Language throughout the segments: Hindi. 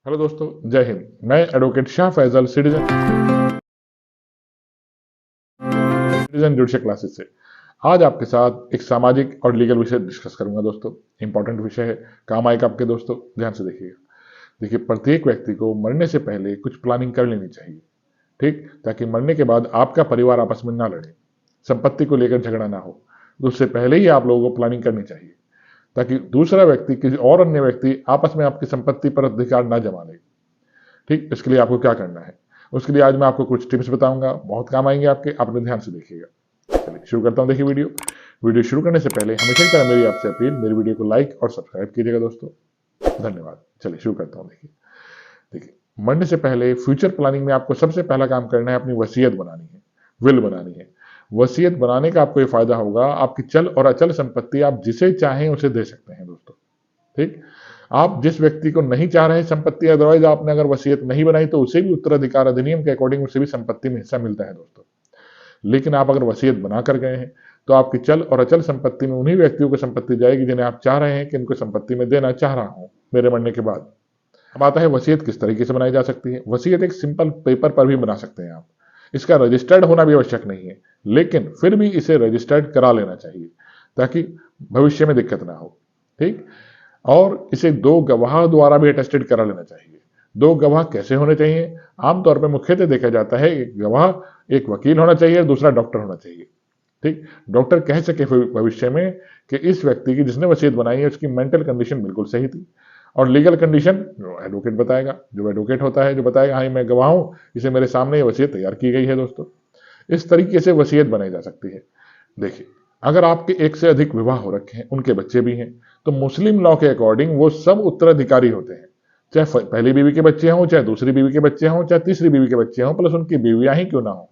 हेलो दोस्तों, जय हिंद। मैं advocate Shah Faizal citizen judicial classes से आज आपके साथ एक सामाजिक और लीगल विषय डिस्कस करूंगा। दोस्तों, इंपॉर्टेंट विषय है, काम आएगा आपके। दोस्तों ध्यान से देखिएगा। देखिए, प्रत्येक व्यक्ति को मरने से पहले कुछ प्लानिंग कर लेनी चाहिए, ठीक, ताकि मरने के बाद आपका परिवार आपस में ना लड़े, संपत्ति को लेकर झगड़ा ना हो। तो उससे पहले ही आप लोगों को प्लानिंग करनी चाहिए, ताकि दूसरा व्यक्ति, किसी और अन्य व्यक्ति आपस में आपकी संपत्ति पर अधिकार ना जमा ले। ठीक, इसके लिए आपको क्या करना है, उसके लिए आज मैं आपको कुछ टिप्स बताऊंगा, बहुत काम आएंगे आपके। आपने ध्यान से देखिएगा। चलिए शुरू करता हूं। देखिए, वीडियो शुरू करने से पहले हमेशा की तरह मेरी आपसे अपील, मेरी वीडियो को लाइक और सब्सक्राइब कीजिएगा दोस्तों। धन्यवाद। चलिए शुरू करता हूं। देखिए देखिए मरने से पहले फ्यूचर प्लानिंग में आपको सबसे पहला काम करना है, अपनी वसीयत बनानी है, विल बनानी है। वसीयत बनाने का आपको ये फायदा होगा, आपकी चल और अचल संपत्ति आप जिसे चाहें उसे दे सकते हैं दोस्तों। ठीक, आप जिस व्यक्ति को नहीं चाह रहे संपत्ति, अदरवाइज आपने अगर वसीयत नहीं बनाई तो उसे भी उत्तराधिकार अधिनियम के अकॉर्डिंग उसे भी संपत्ति में हिस्सा मिलता है दोस्तों। लेकिन आप अगर वसीयत बनाकर गए हैं तो आपकी चल और अचल संपत्ति में उन्हीं व्यक्तियों को संपत्ति जाएगी जिन्हें आप चाह रहे हैं कि इनको संपत्ति में देना चाह रहा हूं मेरे मरने के बाद। अब आता है वसीयत किस तरीके से बनाई जा सकती है। वसीयत एक सिंपल पेपर पर भी बना सकते हैं आप, इसका रजिस्टर्ड होना भी आवश्यक नहीं है, लेकिन फिर भी इसे रजिस्टर्ड करा लेना चाहिए ताकि भविष्य में दिक्कत ना हो। ठीक, और इसे दो गवाह द्वारा भी अटेस्टेड करा लेना चाहिए। दो गवाह कैसे होने चाहिए? आमतौर पर मुख्यतः देखा जाता है एक गवाह, एक वकील होना चाहिए, दूसरा डॉक्टर होना चाहिए। ठीक, डॉक्टर कह सके भविष्य में कि इस व्यक्ति की जिसने वसीयत बनाई है उसकी मेंटल कंडीशन बिल्कुल सही थी, और लीगल कंडीशन जो एडवोकेट बताएगा, जो एडवोकेट होता है, जो बताएगा हाँ मैं गवाह हूं, इसे मेरे सामने ये वसीयत तैयार की गई है दोस्तों। इस तरीके से वसीयत बनाई जा सकती है। देखिए, अगर आपके एक से अधिक विवाह हो रखे हैं, उनके बच्चे भी हैं, तो मुस्लिम लॉ के अकॉर्डिंग वो सब उत्तराधिकारी होते हैं। चाहे पहली बीवी के बच्चे हों, चाहे दूसरी बीवी के बच्चे हों, चाहे तीसरी बीवी के बच्चे हों, प्लस उनकी बीवियां ही क्यों ना हो।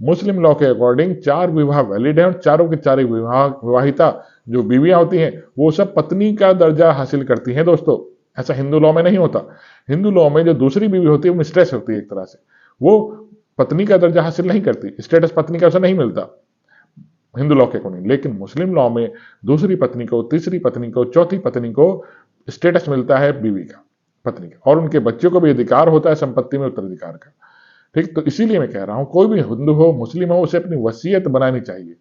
मुस्लिम लॉ के अकॉर्डिंग 4 विवाह वैलिड है, और चारों के चारों विवाहिता जो बीवियां होती हैं वो सब पत्नी का दर्जा हासिल करती हैं दोस्तों। ऐसा हिंदू लॉ में नहीं होता। हिंदू लॉ में जो दूसरी बीवी होती है वो मिस्ट्रेस होती है, एक तरह से वो पत्नी का दर्जा हासिल नहीं करती, स्टेटस पत्नी का उसे नहीं मिलता हिंदू लॉ के अकॉर्डिंग। लेकिन मुस्लिम लॉ में दूसरी पत्नी को, तीसरी पत्नी को, चौथी पत्नी को स्टेटस मिलता है बीवी का, पत्नी का, और उनके बच्चों को भी अधिकार होता है संपत्ति में उत्तराधिकार का। ठीक, तो इसीलिए मैं कह रहा हूं कोई भी हिंदू हो मुस्लिम हो उसे अपनी वसीयत बनानी चाहिए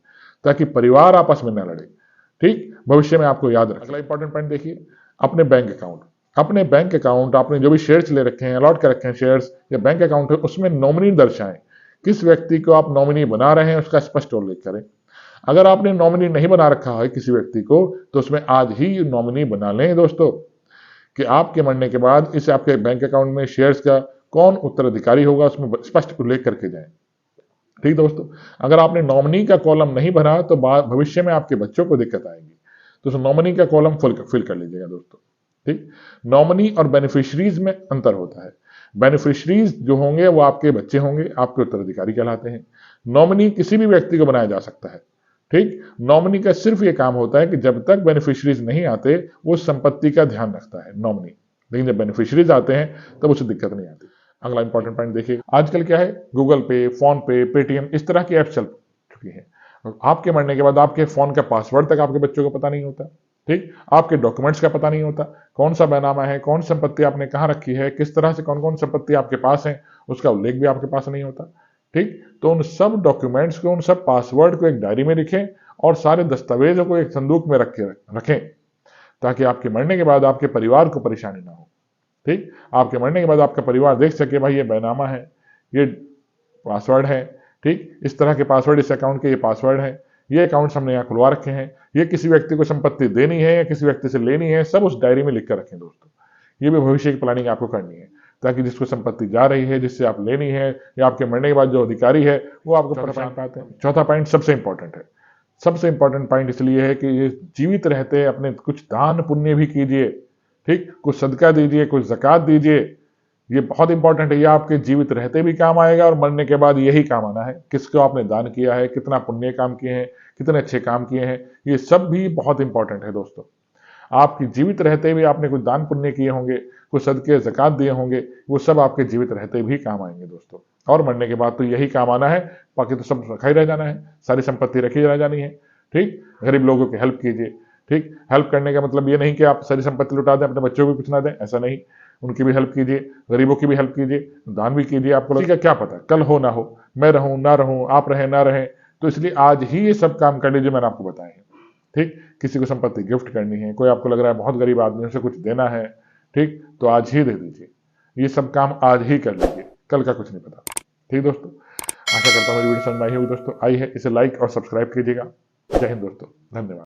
ताकि परिवार आपस में न लड़े। ठीक, भविष्य में आपको याद रखना। अगला इंपॉर्टेंट पॉइंट देखिए, अपने बैंक अकाउंट। अपने बैंक अकाउंट, आपने जो भी शेयर्स ले रखे हैं, अलॉट कर रखे हैं शेयर्स या बैंक अकाउंट है, उसमें नॉमिनी दर्शाएं। किस व्यक्ति को आप नॉमिनी बना रहे हैं उसका स्पष्ट उल्लेख करें। अगर आपने नॉमिनी नहीं बना रखा है किसी व्यक्ति को, तो उसमें आज ही नॉमिनी बना लें दोस्तों, कि आपके मरने के बाद इस आपके बैंक अकाउंट में शेयर्स का कौन उत्तराधिकारी होगा उसमें स्पष्ट उल्लेख करके जाएं। ठीक दोस्तों, अगर आपने नॉमिनी का कॉलम नहीं भरा तो भविष्य में आपके बच्चों को दिक्कत आएगी, तो नॉमिनी का कॉलम फिल कर लीजिएगा दोस्तों। ठीक, नॉमिनी और बेनिफिशरीज में अंतर होता है। बेनिफिशरीज जो होंगे वो आपके बच्चे होंगे, आपके उत्तराधिकारी कहलाते हैं। नॉमिनी किसी भी व्यक्ति को बनाया जा सकता है। ठीक, नॉमिनी का सिर्फ ये काम होता है कि जब तक बेनिफिशरीज नहीं आते वो संपत्ति का ध्यान रखता है नॉमिनी, लेकिन जब बेनिफिशरीज आते हैं तब उसे दिक्कत नहीं आती। अगला इंपॉर्टेंट पॉइंट देखिए, आजकल क्या है, गूगल पे, फोन पे, पेटीएम, इस तरह की ऐप चल चुकी है। आपके मरने के बाद आपके फोन का पासवर्ड तक आपके बच्चों को पता नहीं होता। ठीक, आपके डॉक्यूमेंट्स का पता नहीं होता, कौन सा बैनामा है, कौन संपत्ति आपने कहां रखी है, किस तरह से कौन कौन संपत्ति आपके पास है, उसका उल्लेख भी आपके पास नहीं होता। ठीक, तो उन सब डॉक्यूमेंट्स को, उन सब पासवर्ड को एक डायरी में लिखें और सारे दस्तावेजों को एक संदूक में रखें, ताकि आपके मरने के बाद आपके परिवार को परेशानी ना हो। ठीक, आपके मरने के बाद आपका परिवार देख सके भाई ये बैनामा है, ये पासवर्ड है। ठीक, इस तरह के पासवर्ड, इस अकाउंट के ये पासवर्ड है, ये अकाउंट्स हमने यहाँ खुलवा रखे हैं, ये किसी व्यक्ति को संपत्ति देनी है या किसी व्यक्ति से लेनी है, सब उस डायरी में लिख कर रखें दोस्तों। ये भी भविष्य की प्लानिंग आपको करनी है, ताकि जिसको संपत्ति जा रही है, जिससे आप लेनी है, या आपके मरने के बाद जो अधिकारी है वो आपको परेशान पाते हैं। चौथा पॉइंट सबसे इंपॉर्टेंट है। सबसे इंपॉर्टेंट पॉइंट इसलिए है कि ये जीवित रहते अपने कुछ दान पुण्य भी कीजिए। ठीक, कुछ सदका दीजिए, कुछ ज़कात दीजिए, ये बहुत इंपॉर्टेंट है। ये आपके जीवित रहते भी काम आएगा और मरने के बाद यही काम आना है। किसको आपने दान किया है, कितना पुण्य काम किए हैं, कितने अच्छे काम किए हैं, ये सब भी बहुत इंपॉर्टेंट है दोस्तों। आपकी जीवित रहते भी आपने कुछ दान पुण्य किए होंगे, कुछ सदके ज़कात दिए होंगे, वो सब आपके जीवित रहते भी काम आएंगे दोस्तों। और मरने के बाद तो यही काम आना है, बाकी तो सब रखा ही रह जाना है, सारी संपत्ति रखी रह जानी है। ठीक, गरीब लोगों की हेल्प कीजिए। ठीक, हेल्प करने का मतलब ये नहीं कि आप सारी संपत्ति लुटा दें, अपने बच्चों को कुछ ना दें, ऐसा नहीं। उनकी भी हेल्प कीजिए, गरीबों की भी हेल्प कीजिए, दान भी कीजिए। आपको लगेगा क्या पता कल हो ना हो, मैं रहूं ना रहूं, आप रहे ना रहे, तो इसलिए आज ही ये सब काम कर लीजिए मैंने आपको बताए हैं। ठीक, किसी को संपत्ति गिफ्ट करनी है, कोई आपको लग रहा है बहुत गरीब आदमी उसे कुछ देना है, ठीक, तो आज ही दे दीजिए। ये सब काम आज ही कर लीजिए, कल का कुछ नहीं पता। ठीक दोस्तों, आशा करता हूँ मेरी वीडियो समझ में आई होगी दोस्तों। आई है इसे लाइक और सब्सक्राइब कीजिएगा। जय हिंद दोस्तों, धन्यवाद।